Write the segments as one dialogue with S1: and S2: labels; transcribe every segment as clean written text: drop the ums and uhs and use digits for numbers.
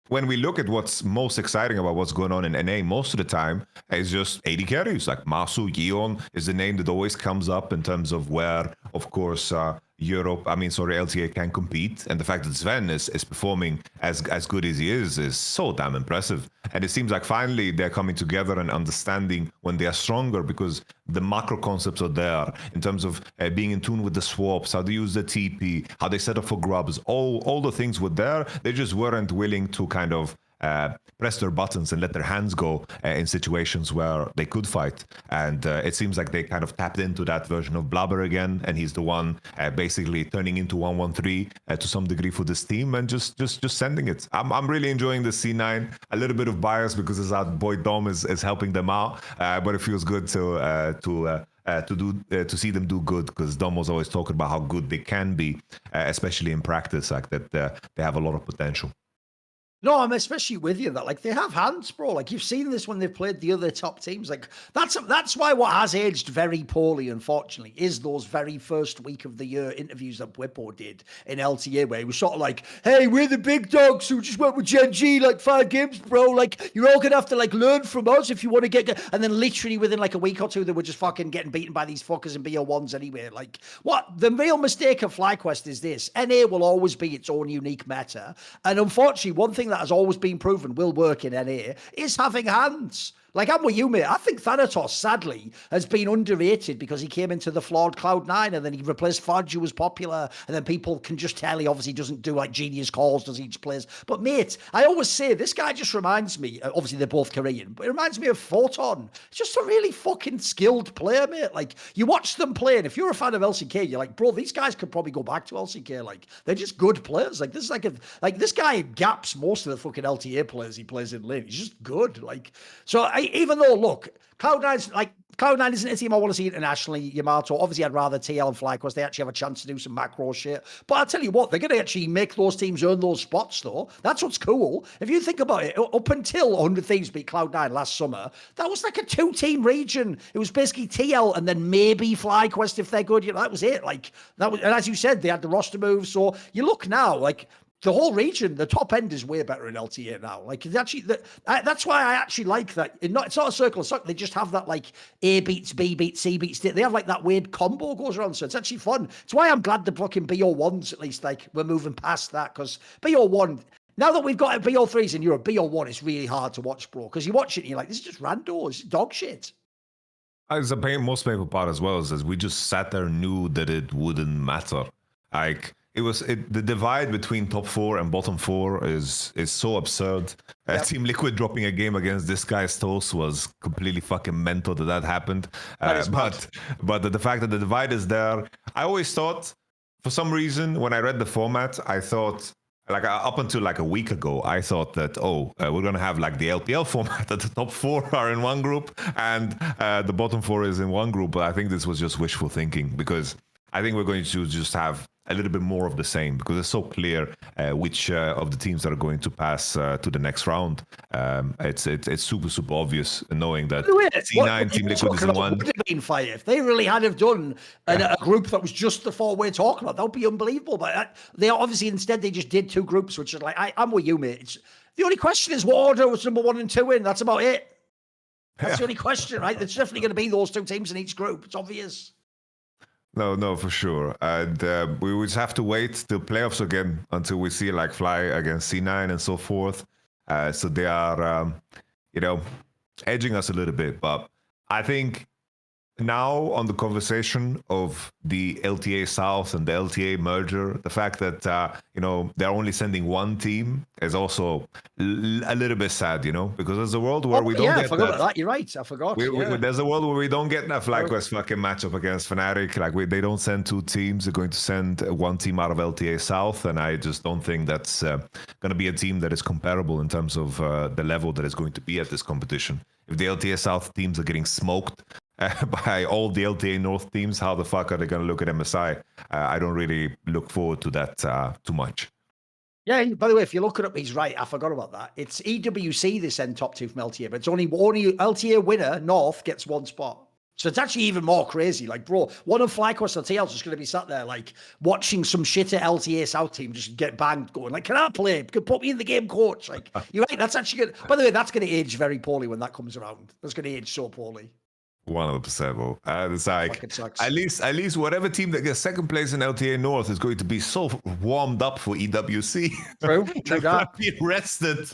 S1: when we look at what's most exciting about what's going on in NA, most of the time it's just AD carries. Like Masu, Yeon is the name that always comes up in terms of where, of course, LTA can compete. And the fact that Sven is performing as good as he is so damn impressive. And it seems like finally they're coming together and understanding when they are stronger, because the macro concepts are there in terms of being in tune with the swaps, how they use the TP, how they set up for grubs, all the things were there. They just weren't willing to kind of press their buttons and let their hands go in situations where they could fight. And it seems like they kind of tapped into that version of Blabber again, and he's the one basically turning into 113 to some degree for this team, and just sending it. I'm really enjoying the C9. A little bit of bias because his boy Dom is helping them out, but it feels good to see them do good, because Dom was always talking about how good they can be, especially in practice, like that they have a lot of potential.
S2: No, I'm especially with you that, like, they have hands, bro. Like, you've seen this when they've played the other top teams. Like, that's why what has aged very poorly, unfortunately, is those very first week of the year interviews that Whippo did in LTA, where he was sort of like, hey, we're the big dogs who just went with Gen G, like 5 games, bro. Like, you're all gonna have to, like, learn from us if you want to get good. And then literally within like a week or two, they were just fucking getting beaten by these fuckers in BO1s anyway. Like, what the real mistake of FlyQuest is this: NA will always be its own unique meta, and unfortunately, one thing that has always been proven will work in NA is having hands. Like, I'm with you, mate. I think Thanatos, sadly, has been underrated because he came into the flawed Cloud9 and then he replaced Fudge, who was popular. And then people can just tell he obviously doesn't do like genius calls, does each plays. But, mate, I always say this guy just reminds me, obviously they're both Korean, but it reminds me of Photon. It's just a really fucking skilled player, mate. Like, you watch them play, and if you're a fan of LCK, you're like, bro, these guys could probably go back to LCK. Like, they're just good players. Like, this is like this guy gaps most of the fucking LTA players he plays in lane. He's just good. Like, so even though, look, Cloud9 isn't a team I want to see internationally, Yamato. Obviously, I'd rather TL and FlyQuest. They actually have a chance to do some macro shit. But I'll tell you what, they're going to actually make those teams earn those spots, though. That's what's cool. If you think about it, up until 100 Thieves beat Cloud9 last summer, that was like a 2-team region. It was basically TL and then maybe FlyQuest if they're good. You know, that was it. Like, that was, and as you said, they had the roster moves. So you look now, like, the whole region, the top end is way better in LTA now. Like, actually, that's why I actually like that. It's not a circle of suck. They just have that, like, A beats B beats C beats D. They have like that weird combo goes around. So it's actually fun. It's why I'm glad the fucking BO1s, at least, like, we're moving past that, because BO1, now that we've got BO3s in Europe, BO1 is really hard to watch, bro. Because you watch it and you're like, this is just rando. It's dog shit.
S1: It's the most painful part as well, is we just sat there and knew that it wouldn't matter. Like, the divide between top 4 and bottom 4 is so absurd. Yep. Team Liquid dropping a game against this guy's Tosh was completely fucking mental that happened. But the fact that the divide is there, I always thought, for some reason, when I read the format, I thought, like, up until like a week ago, I thought that, we're going to have like the LPL format, that the top 4 are in one group and the bottom 4 is in one group. But I think this was just wishful thinking, because I think we're going to just have a little bit more of the same, because it's so clear which of the teams that are going to pass to the next round. It's super obvious, knowing that C9 Team Liquid is in one.
S2: Would have been fire if they really had have done a group that was just the 4 we're talking about. That would be unbelievable. But they obviously instead they just did 2 groups, which is like, I'm with you, mate. The only question is what order was number 1 and 2 in. That's about it. That's the only question, right? There's definitely going to be those 2 teams in each group. It's obvious.
S1: No, for sure. And we would have to wait till playoffs again until we see like Fly against C9 and so forth. So they are, edging us a little bit. But I think now on the conversation of the LTA South and the LTA merger, the fact that, they're only sending 1 team is also a little bit sad, because there's a world where we don't get
S2: I forgot about that. You're right. I forgot.
S1: There's a world where we don't get that FlyQuest fucking matchup against Fnatic. Like, they don't send 2 teams. They're going to send 1 team out of LTA South. And I just don't think that's going to be a team that is comparable in terms of the level that is going to be at this competition. If the LTA South teams are getting smoked by all the LTA North teams, how the fuck are they going to look at MSI? I don't really look forward to that too much.
S2: Yeah, by the way, if you look it up, he's right. I forgot about that. It's EWC they send top 2 from LTA, but it's only LTA winner, North, gets 1 spot. So it's actually even more crazy. Like, bro, one of FlyQuest or TL's just going to be sat there, like, watching some shitter LTA South team just get banged, going, like, can I play? Can put me in the game, coach? Like, you're right. That's actually good. By the way, that's going to age very poorly when that comes around. That's going to age so poorly.
S1: 100%. Bro. It's like
S2: Sucks.
S1: at least whatever team that gets second place in LTA North is going to be so warmed up for EWC.
S2: True
S1: They're
S2: that.
S1: be rested.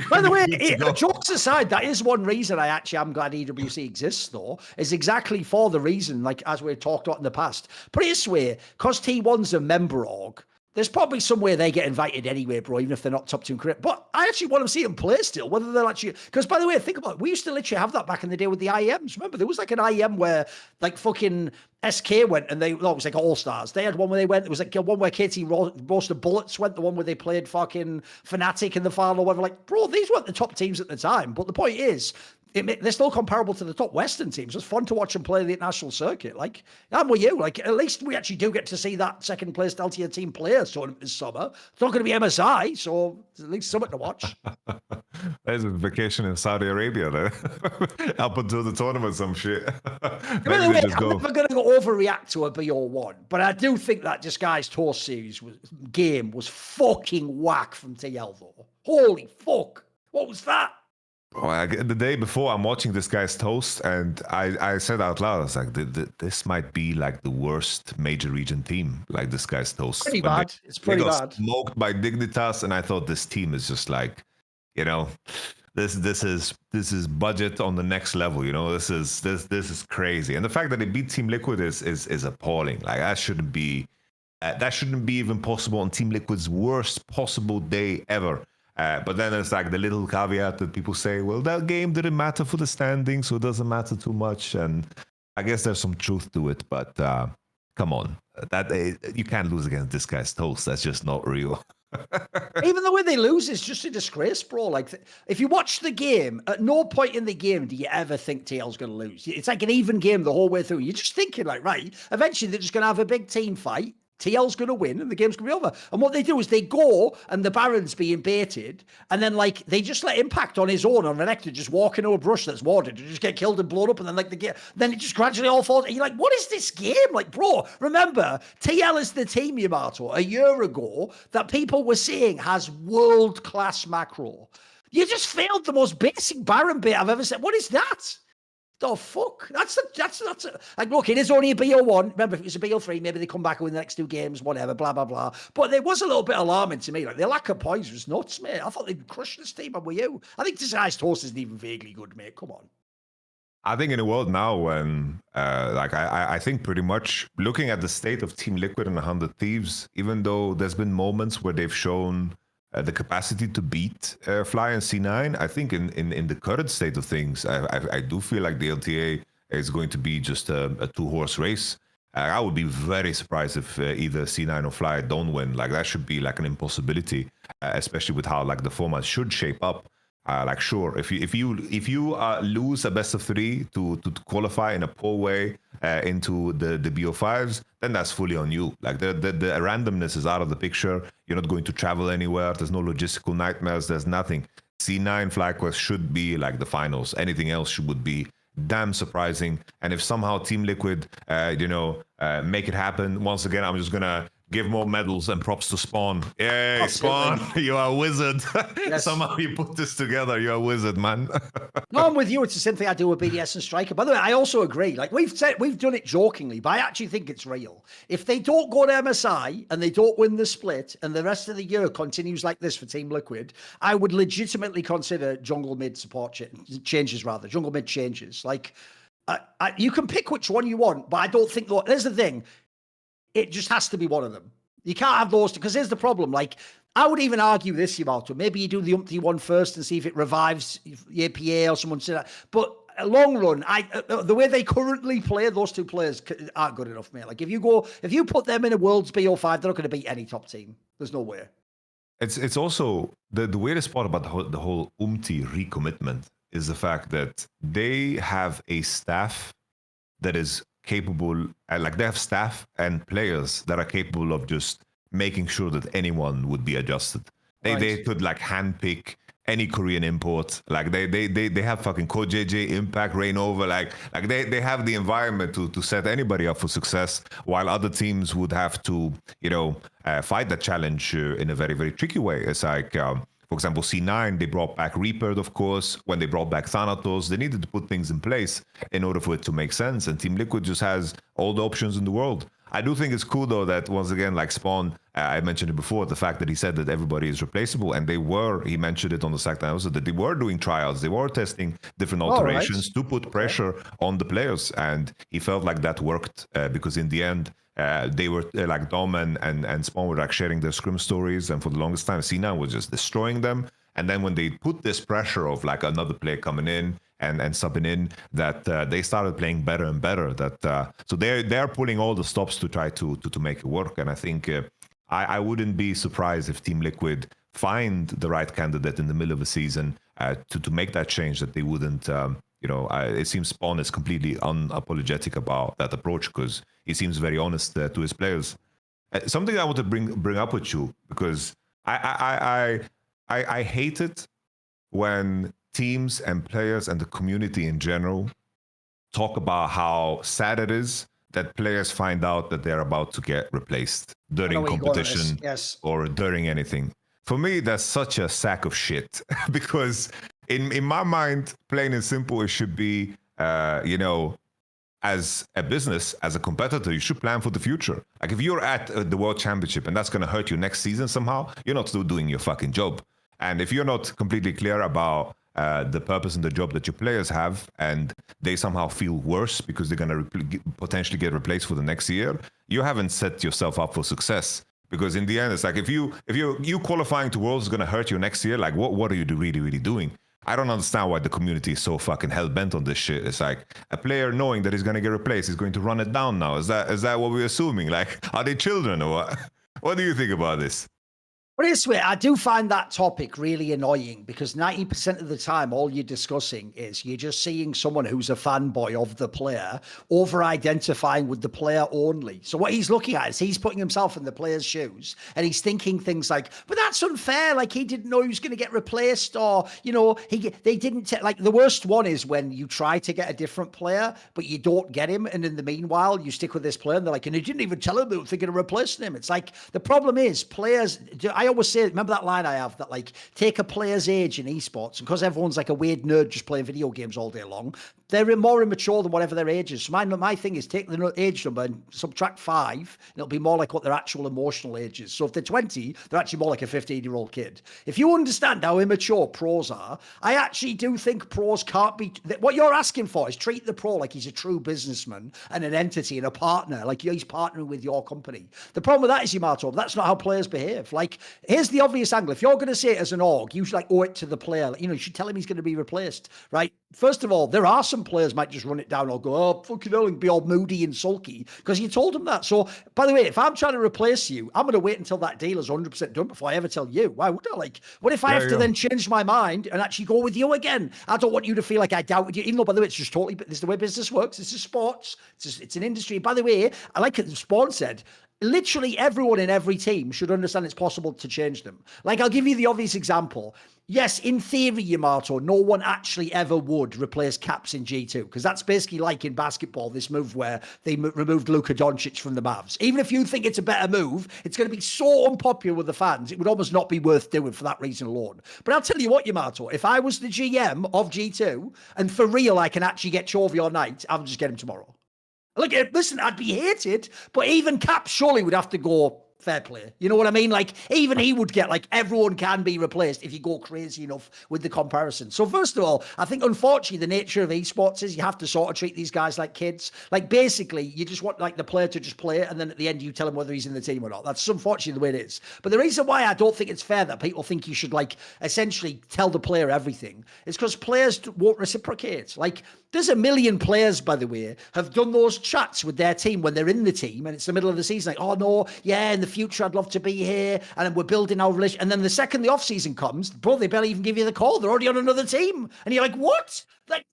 S2: By the way, jokes aside, that is one reason I actually am glad EWC exists, though, is exactly for the reason, like as we talked about in the past. Put it this way, because T1's a member org, there's probably some way they get invited anyway, bro, even if they're not top 2 career. But I actually want to see them play still, whether they'll actually... Because, by the way, think about it. We used to literally have that back in the day with the IEMs. Remember, there was like an IEM where, like, fucking SK went and it was like All-Stars. They had one where they went... There was like one where KT Roasted Bullets went, the one where they played fucking Fnatic in the final or whatever. Like, bro, these weren't the top teams at the time. But the point is... they're still comparable to the top Western teams. It's fun to watch them play the international circuit. Like, I'm with you. Like, at least we actually do get to see that second place LTA team players tournament this summer. It's not going to be MSI, so it's at least something to watch.
S1: There's a vacation in Saudi Arabia there. Up until the tournament, some shit.
S2: By the way, I'm never going to overreact to a BO1, but I do think that Disguised Toast series game was fucking whack from TL, though. Holy fuck. What was that?
S1: Well, the day before, I'm watching this guy's toast, and I said out loud, I was like, this might be like the worst major region team, like this guy's toast.
S2: Pretty bad. It's pretty bad.
S1: Smoked by Dignitas, and I thought this team is just like, you know, this is budget on the next level. You know, this is crazy, and the fact that they beat Team Liquid is appalling. Like that shouldn't be even possible on Team Liquid's worst possible day ever. But then it's like the little caveat that people say, well, that game didn't matter for the standings, so it doesn't matter too much. And I guess there's some truth to it, but come on. You can't lose against this guy's toast. That's just not real.
S2: Even the way they lose is just a disgrace, bro. Like, if you watch the game, at no point in the game do you ever think TL's going to lose. It's like an even game the whole way through. You're just thinking, like, right, eventually they're just going to have a big team fight. TL's going to win and the game's going to be over. And what they do is they go and the Baron's being baited and then like they just let Impact on his own on Renekton just walk into a brush that's warded and just get killed and blown up and then like then it just gradually all falls. And you're like, what is this game? Like, bro, remember, TL is the team, Yamato, a year ago that people were saying has world-class macro. You just failed the most basic Baron bait I've ever said. What is that? The fuck? That's like, look, it is only a BO1. Remember, if it was a BO3, maybe they come back and win the next 2 games, whatever, blah, blah, blah. But it was a little bit alarming to me. Like, the lack of points was nuts, mate. I thought they'd crush this team. I'm with you. I think this guy's toast isn't even vaguely good, mate. Come on.
S1: I think in a world now when, I think pretty much looking at the state of Team Liquid and 100 Thieves, even though there's been moments where they've shown the capacity to beat Fly and C9, I think in the current state of things, I do feel like the LTA is going to be just a 2-horse race. I would be very surprised if either C9 or Fly don't win. Like that should be like an impossibility, especially with how like the format should shape up. Like sure, if you lose a best of 3 to qualify in a poor way into the BO5s, then that's fully on you. Like the randomness is out of the picture. You're not going to travel anywhere. There's no logistical nightmares. There's nothing. C9 FlyQuest should be like the finals. Anything else would be damn surprising. And if somehow Team Liquid, make it happen, once again, I'm just gonna give more medals and props to Spawn. Yay, Absolutely. Spawn, you are a wizard. Yes. Somehow you put this together. You're a wizard, man.
S2: No, I'm with you. It's the same thing I do with BDS and Striker. By the way, I also agree. Like we've done it jokingly, but I actually think it's real. If they don't go to MSI and they don't win the split and the rest of the year continues like this for Team Liquid, I would legitimately consider jungle mid support changes rather. Jungle mid changes. Like you can pick which one you want, but I don't think though. There's the thing. It just has to be one of them. You can't have those two, because here's the problem. Like, I would even argue this, Yamato. Maybe you do the umpty one first and see if it revives the APA or someone said that. But long run, the way they currently play, those two players aren't good enough, mate. Like, if you put them in a World's BO5, they're not going to beat any top team. There's no way.
S1: It's also the weirdest part about the whole umpty recommitment is the fact that they have a staff that is capable, like they have staff and players that are capable of just making sure that anyone would be adjusted. They could like handpick any Korean import. Like they have fucking CoJJ, Impact, Reign Over. Like they have the environment to set anybody up for success, while other teams would have to, fight that challenge in a very, very tricky way. It's like, for example, C9, they brought back Reaper, of course. When they brought back Thanatos, they needed to put things in place in order for it to make sense. And Team Liquid just has all the options in the world. I do think it's cool, though, that once again, like Spawn, I mentioned it before, the fact that he said that everybody is replaceable. And he mentioned it on the Sacktown also, that they were doing trials. They were testing different alterations to put pressure on the players. And he felt like that worked because in the end, they were like Dom and Spawn were like sharing their scrim stories, and for the longest time, C9 was just destroying them. And then when they put this pressure of like another player coming in and subbing in, that they started playing better and better. So they're pulling all the stops to try to make it work. And I think I wouldn't be surprised if Team Liquid find the right candidate in the middle of the season to make that change. That they wouldn't. It seems Spawn is completely unapologetic about that approach because he seems very honest to his players. Something I want to bring up with you, because I hate it when teams and players and the community in general talk about how sad it is that players find out that they're about to get replaced during competition or during anything. For me, that's such a sack of shit because in my mind, plain and simple, it should be, as a business, as a competitor, you should plan for the future. Like if you're at the World Championship and that's going to hurt you next season somehow, you're not still doing your fucking job. And if you're not completely clear about the purpose and the job that your players have, and they somehow feel worse because they're going to potentially get replaced for the next year, you haven't set yourself up for success. Because in the end, it's like if you qualifying to Worlds is going to hurt you next year, like what are you really doing? I don't understand why the community is so fucking hell-bent on this shit. It's like a player knowing that he's going to get replaced is going to run it down now. Is that what we're assuming? Like, are they children or what? What do you think about this?
S2: But this way, I do find that topic really annoying because 90% of the time, all you're discussing is you're just seeing someone who's a fanboy of the player over-identifying with the player only. So what he's looking at is he's putting himself in the player's shoes and he's thinking things like, but that's unfair. Like he didn't know he was going to get replaced, or, they didn't like the worst one is when you try to get a different player, but you don't get him. And in the meanwhile, you stick with this player and they're like, and they didn't even tell him they were thinking of replacing him. It's like, the problem is players, I always say, remember that line I have that like take a player's age in esports, and because everyone's like a weird nerd just playing video games all day long, they're more immature than whatever their age is. So my thing is take the age number and subtract 5, and it'll be more like what their actual emotional age is. So if they're 20, they're actually more like a 15-year-old kid. If you understand how immature pros are, I actually do think pros can't be. What you're asking for is treat the pro like he's a true businessman and an entity and a partner, like he's partnering with your company. The problem with that is, Yamato, that's not how players behave. Like, here's the obvious angle. If you're going to say it as an org, you should like owe it to the player. You should tell him he's going to be replaced, right? First of all, there are some players might just run it down or go, oh, fucking hell, and be all moody and sulky because you told them that. So, by the way, if I'm trying to replace you, I'm going to wait until that deal is 100% done before I ever tell you. Why would I? Like, what if I have to then change my mind and actually go with you again? I don't want you to feel like I doubted you, even though, by the way, it's just totally, this is the way business works. This is sports. It's an industry. By the way, I like it, Spawn said, literally everyone in every team should understand it's possible to change them. Like, I'll give you the obvious example. Yes, in theory, Yamato, no one actually ever would replace Caps in G2, because that's basically like in basketball, this move where they removed Luka Doncic from the Mavs. Even if you think it's a better move, it's going to be so unpopular with the fans, it would almost not be worth doing for that reason alone. But I'll tell you what, Yamato, if I was the GM of G2, and for real I can actually get Chovy or Knight, I'll just get him tomorrow. Look, listen, I'd be hated, but even Cap surely would have to go fair play. You know what I mean? Like, even he would get, like, everyone can be replaced if you go crazy enough with the comparison. So first of all, I think, unfortunately, the nature of esports is you have to sort of treat these guys like kids. Like, basically, you just want, like, the player to just play, and then at the end, you tell him whether he's in the team or not. That's unfortunately the way it is. But the reason why I don't think it's fair that people think you should, like, essentially tell the player everything is because players won't reciprocate. Like, there's a million players, by the way, have done those chats with their team when they're in the team and it's the middle of the season. Like, oh, no, yeah, in the future, I'd love to be here. And we're building our relationship. And then the second the off season comes, bro, they barely even give you the call. They're already on another team. And you're like, what? Like,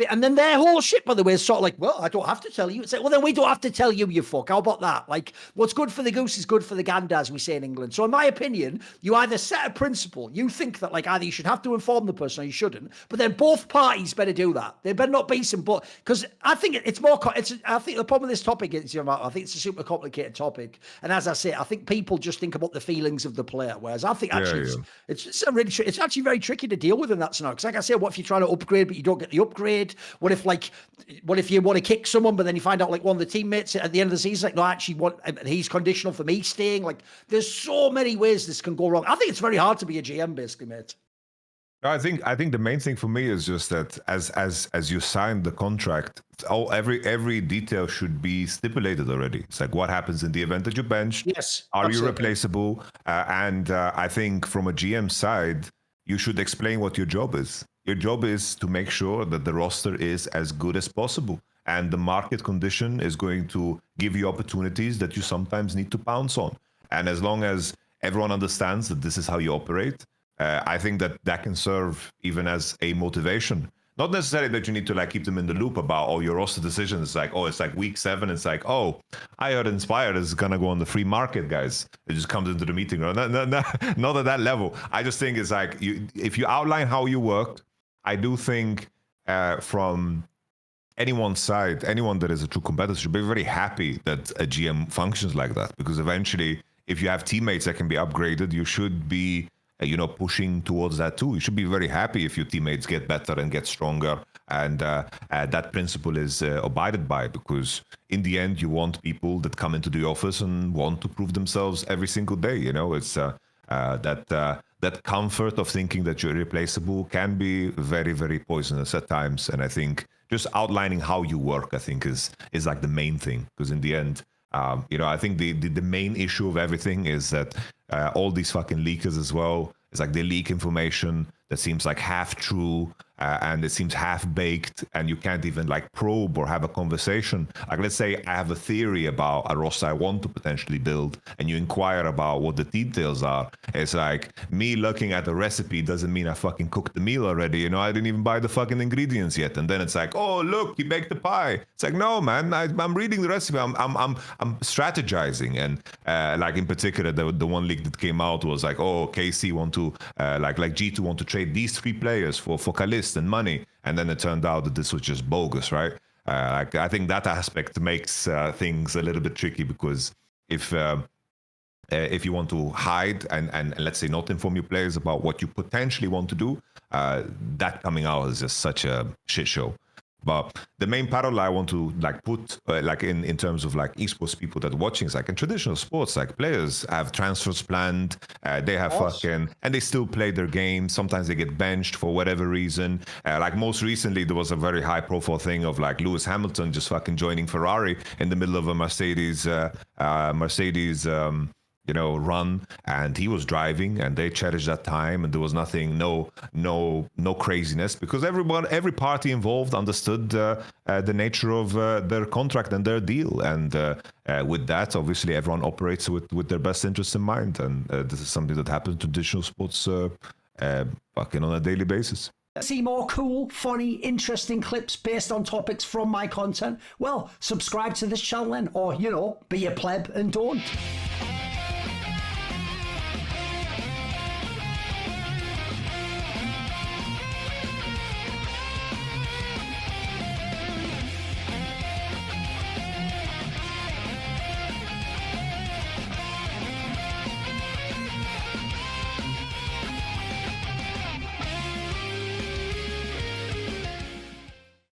S2: And then their whole shit, by the way, is sort of like, well, I don't have to tell you. It's like, well, then we don't have to tell you, you fuck. How about that? Like, what's good for the goose is good for the gander, as we say in England. So in my opinion, you either set a principle, you think that like either you should have to inform the person or you shouldn't, but then both parties better do that. They better not be some, but because I think it's more, I think the problem with this topic is, I think it's a super complicated topic. And as I say, I think people just think about the feelings of the player, whereas I think actually it's actually very tricky to deal with in that scenario. Because like I say, what if you're trying to upgrade, but you don't get the upgrade? What if you want to kick someone, but then you find out like one of the teammates at the end of the season, like, no, actually, he's conditional for me staying. Like, there's so many ways this can go wrong. I think it's very hard to be a GM, basically, mate.
S1: I think the main thing for me is just that as you sign the contract, every detail should be stipulated already. It's like what happens in the event that you're benched.
S2: Yes,
S1: are
S2: absolutely.
S1: you replaceable? And I think from a GM side, you should explain what your job is. Your job is to make sure that the roster is as good as possible. And the market condition is going to give you opportunities that you sometimes need to pounce on. And as long as everyone understands that this is how you operate, I think that can serve even as a motivation. Not necessarily that you need to like keep them in the loop about all your roster decisions. Like, oh, it's like week 7. It's like, oh, I heard Inspired is gonna go on the free market, guys. It just comes into the meeting room. Not at that level. I just think it's like if you outline how you work, I do think from anyone's side, anyone that is a true competitor should be very happy that a GM functions like that. Because eventually, if you have teammates that can be upgraded, you should be pushing towards that too. You should be very happy if your teammates get better and get stronger, and that principle is abided by, because in the end, you want people that come into the office and want to prove themselves every single day. It's that comfort of thinking that you're irreplaceable can be very, very poisonous at times. And I think just outlining how you work, I think is like the main thing, because in the end, I think the main issue of everything is that all these fucking leakers as well, it's like they leak information that seems like half true and it seems half baked, and you can't even like probe or have a conversation. Like, let's say I have a theory about a roster I want to potentially build, and you inquire about what the details are. It's like me looking at the recipe doesn't mean I fucking cooked the meal already. I didn't even buy the fucking ingredients yet, and then it's like, oh look, he baked the pie. It's like, no man, I'm reading the recipe. I'm strategizing, and like in particular, the one leak that came out was like, oh, KC want to like G2 want to trade these 3 players for Kalist and money, and then it turned out that this was just bogus, right? Like, I think that aspect makes things a little bit tricky, because if you want to hide and let's say not inform your players about what you potentially want to do, that coming out is just such a shit show. But the main parallel I want to like put like in terms of like esports people that are watching is like in traditional sports, like players have transfers planned, they have fucking, and they still play their game. Sometimes they get benched for whatever reason. Like most recently, there was a very high profile thing of like Lewis Hamilton just fucking joining Ferrari in the middle of a Mercedes run, and he was driving, and they cherished that time, and there was nothing, no craziness, because every party involved understood the nature of their contract and their deal, and with that, obviously, everyone operates with their best interests in mind, and this is something that happens in traditional sports fucking on a daily basis.
S2: See more cool, funny, interesting clips based on topics from my content? Well, subscribe to this channel then, or, be a pleb and don't.